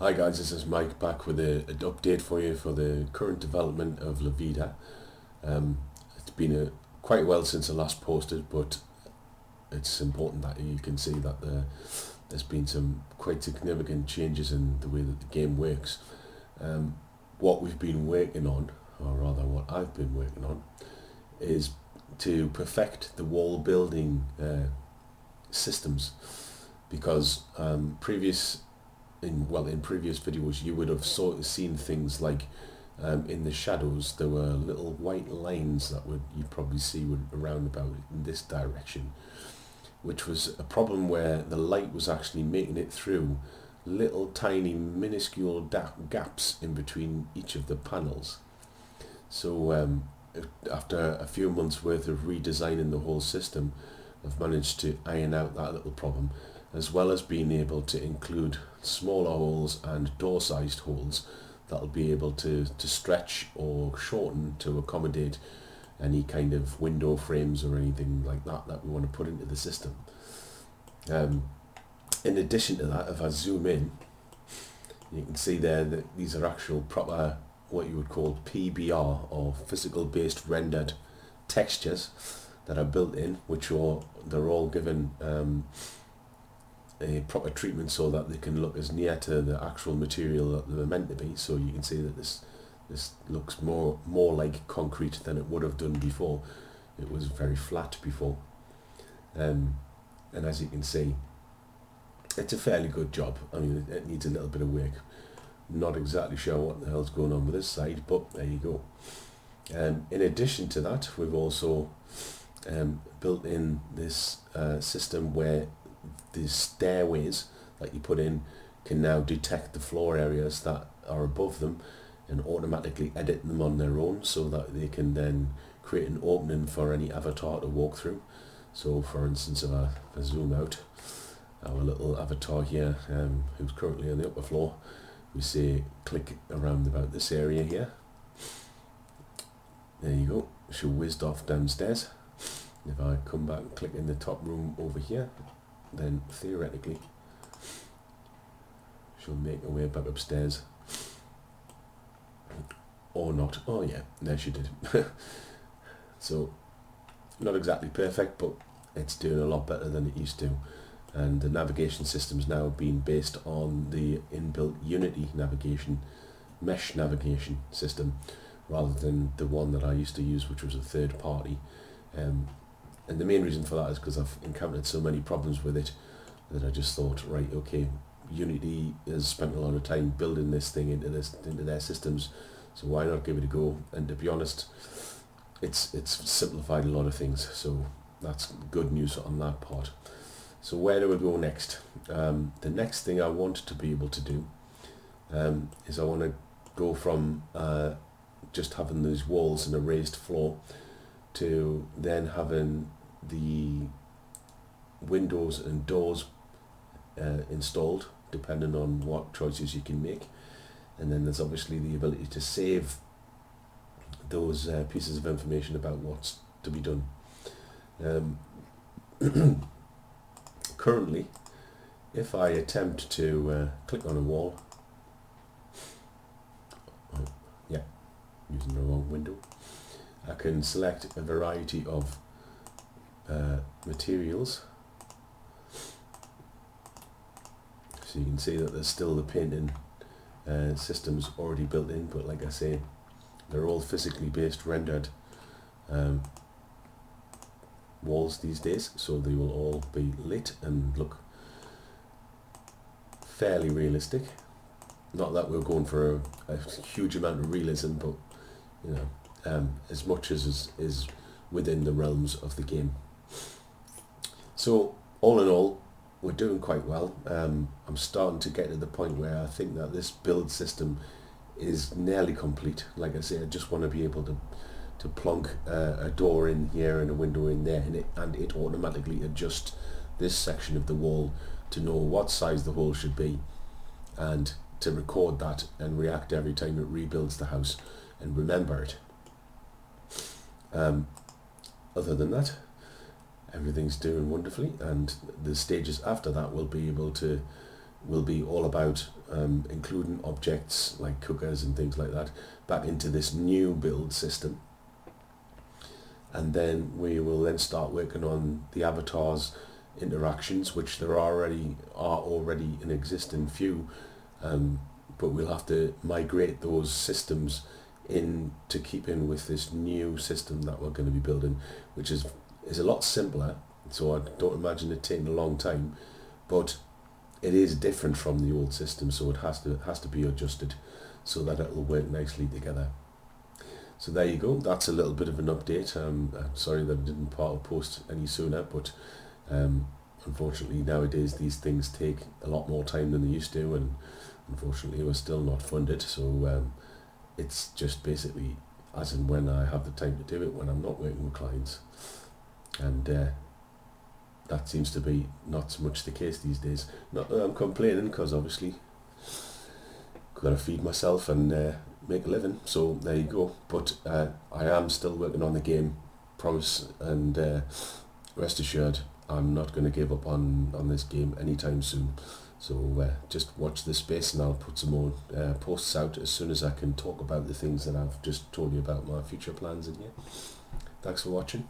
Hi guys, this is Mike back with an update for you for the current development of La Vida. It's been quite a while since I last posted, but it's important that you can see that there's been some quite significant changes in the way that the game works. What we've been working on, or rather what I've been working on, is to perfect the wall building systems, because in previous videos you would have seen things like in the shadows there were little white lines that you'd probably see around about in this direction, which was a problem where the light was actually making it through little tiny minuscule gaps in between each of the panels. So after a few months worth of redesigning the whole system, I've managed to iron out that little problem, as well as being able to include smaller holes and door-sized holes that'll be able to stretch or shorten to accommodate any kind of window frames or anything like that we want to put into the system. In addition to that, if I zoom in, you can see there that these are actual proper, what you would call PBR, or physical based rendered textures that are built in, they're all given a proper treatment so that they can look as near to the actual material that they're meant to be. So you can see that this looks more like concrete than it would have done before. It was very flat before, and as you can see, it's a fairly good job. I mean, it needs a little bit of work. Not exactly sure what the hell's going on with this side, but there you go. In addition to that, we've also built in this system where the stairways that you put in can now detect the floor areas that are above them and automatically edit them on their own, so that they can then create an opening for any avatar to walk through. So for instance, if I zoom out, our little avatar here, who's currently on the upper floor, we say click around about this area here. There you go, she whizzed off downstairs. If I come back and click in the top room over here, then theoretically she'll make her way back upstairs, or not. Oh yeah, there she did. So not exactly perfect, but it's doing a lot better than it used to. And the navigation system's now being based on the inbuilt Unity navigation, mesh navigation system, rather than the one that I used to use, which was a third party. And the main reason for that is because I've encountered so many problems with it that I just thought, right, okay, Unity has spent a lot of time building this thing into their systems, so why not give it a go? And to be honest, it's simplified a lot of things, so that's good news on that part. So where do we go next? The next thing I want to be able to do is I want to go from just having these walls and a raised floor to then having the windows and doors installed, depending on what choices you can make. And then there's obviously the ability to save those pieces of information about what's to be done. Currently, if I attempt to click on a wall, using the wrong window, I can select a variety of materials. So you can see that there's still the painting systems already built in, but like I say, they're all physically based rendered walls these days, so they will all be lit and look fairly realistic. Not that we're going for a huge amount of realism, but you know, as much as is within the realms of the game. So all in all, we're doing quite well. I'm starting to get to the point where I think that this build system is nearly complete. Like I say, I just want to be able to plonk a door in here and a window in there, and it automatically adjusts this section of the wall to know what size the hole should be, and to record that and react every time it rebuilds the house and remember it. Other than that, everything's doing wonderfully, and the stages after that will be all about including objects like cookers and things like that, back into this new build system. And then we will then start working on the avatars interactions, which there are already an existing few, but we'll have to migrate those systems in to keep in with this new system that we're going to be building, which is a lot simpler. So I don't imagine it taking a long time, but it is different from the old system, so it has to be adjusted so that it will work nicely together. So there you go. That's a little bit of an update. I'm sorry that I didn't post any sooner, but unfortunately nowadays these things take a lot more time than they used to, and unfortunately we're still not funded. So it's just basically as and when I have the time to do it, when I'm not working with clients, and that seems to be not so much the case these days. Not that I'm complaining, because obviously got to feed myself and make a living, so there you go. But I am still working on the game, promise, and rest assured I'm not going to give up on this game anytime soon. So just watch this space, and I'll put some more posts out as soon as I can talk about the things that I've just told you about, my future plans in here. Thanks for watching.